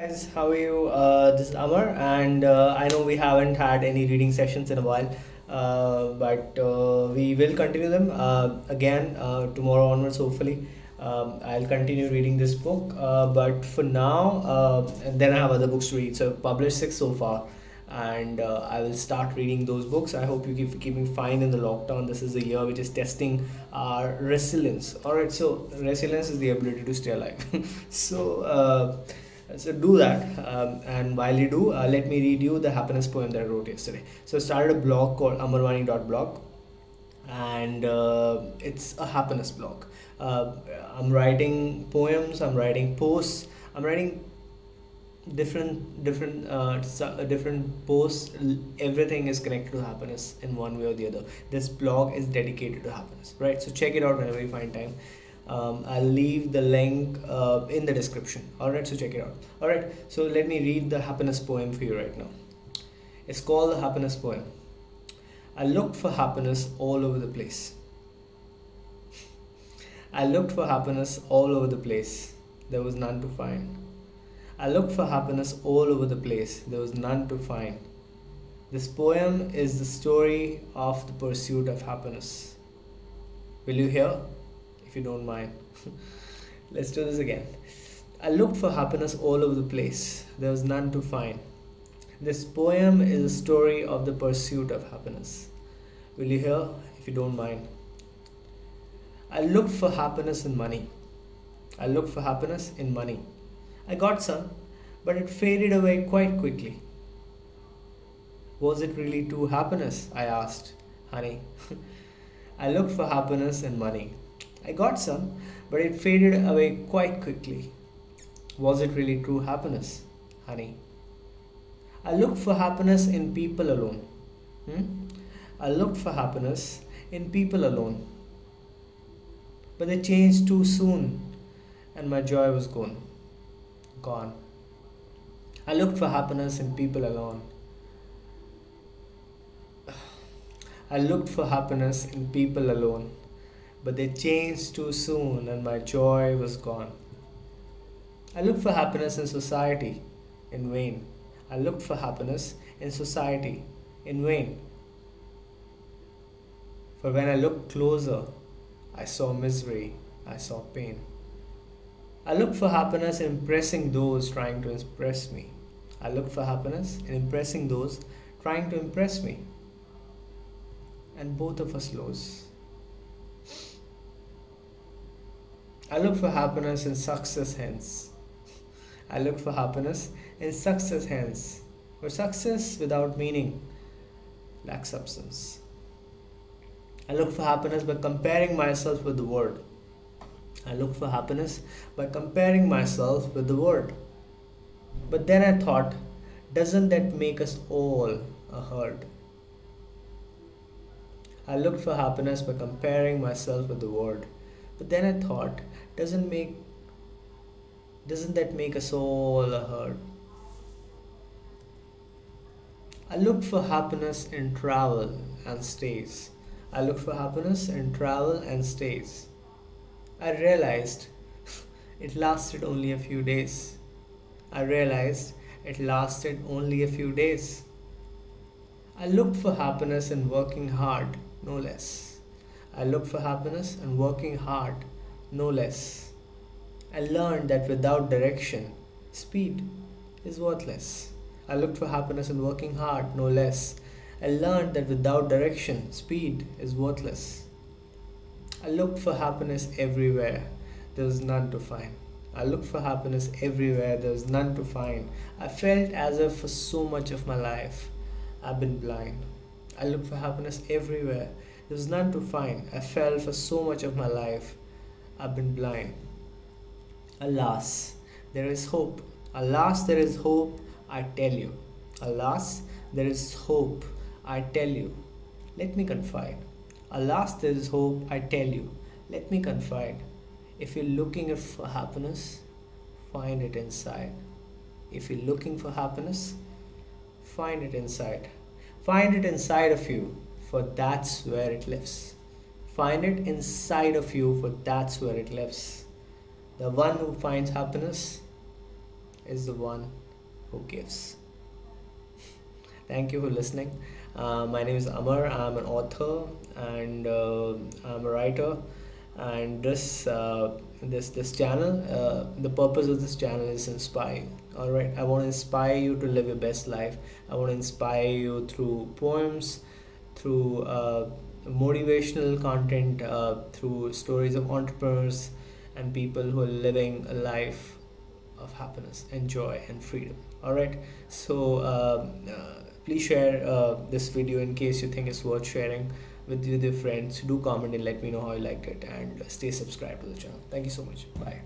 Guys, how are you? This is Amar, and I know we haven't had any reading sessions in a while, but we will continue them again tomorrow onwards, hopefully. I'll continue reading this book, but for now, and then I have other books to read. So, I've published six so far, and I will start reading those books. I hope you keep keeping fine in the lockdown. This is a year which is testing our resilience. All right, so resilience is the ability to stay alive. So do that, and while you do, let me read you the happiness poem that I wrote yesterday. So I started a blog called amarvani.blog, and it's a happiness blog. Uh, I'm writing poems, I'm writing posts, I'm writing different posts. Everything is connected to happiness in one way or the other. This blog is dedicated to happiness, right? So check it out whenever you find time. I'll leave the link in the description. All right, so check it out. All right, so let me read the happiness poem for you right now. It's called the happiness poem. I looked for happiness all over the place. I looked for happiness all over the place. There was none to find. I looked for happiness all over the place. There was none to find. This poem is the story of the pursuit of happiness. Will you hear? If you don't mind. Let's do this again. I looked for happiness all over the place. There was none to find. This poem is a story of the pursuit of happiness. Will you hear? If you don't mind. I looked for happiness in money. I looked for happiness in money. I got some, but it faded away quite quickly. Was it really true happiness? I asked, honey. I looked for happiness in money. I got some, but it faded away quite quickly. Was it really true happiness, honey? I looked for happiness in people alone. Hmm? I looked for happiness in people alone. But they changed too soon, and my joy was gone. Gone. I looked for happiness in people alone. I looked for happiness in people alone, but they changed too soon and my joy was gone. I looked for happiness in society in vain. I looked for happiness in society in vain. For when I looked closer, I saw misery, I saw pain. I looked for happiness in impressing those trying to impress me. I looked for happiness in impressing those trying to impress me. And both of us lose. I looked for happiness in success hence. I looked for happiness in success hence. For success without meaning lacks substance. I looked for happiness by comparing myself with the world. I looked for happiness by comparing myself with the world. But then I thought, doesn't that make us all a herd? I looked for happiness by comparing myself with the world. But then I thought, doesn't that make us all a herd? I looked for happiness in travel and stays. I looked for happiness in travel and stays. I realized it lasted only a few days. I realized it lasted only a few days. I looked for happiness in working hard, no less. I looked for happiness in working hard, no less. I learned that without direction, speed is worthless. I looked for happiness in working hard, no less. I learned that without direction, speed is worthless. I looked for happiness everywhere. There was none to find. I looked for happiness everywhere. There was none to find. I felt as if for so much of my life I've been blind. I looked for happiness everywhere. There was none to find. I felt for so much of my life I've been blind. Alas, there is hope. Alas, there is hope, I tell you. Alas, there is hope, I tell you. Let me confide. Alas, there is hope, I tell you. Let me confide. If you're looking for happiness, find it inside. If you're looking for happiness, find it inside. Find it inside of you, for that's where it lives. Find it inside of you, for that's where it lives. The one who finds happiness is the one who gives. Thank you for listening. My name is Amar. I'm an author and I'm a writer. And this channel, the purpose of this channel is inspire you. All right, I want to inspire you to live your best life. I want to inspire you through poems, through motivational content, through stories of entrepreneurs and people who are living a life of happiness and joy and freedom. All right, so please share this video in case you think it's worth sharing with your friends. Do comment and let me know how you liked it, and stay subscribed to the channel. Thank you so much. Bye.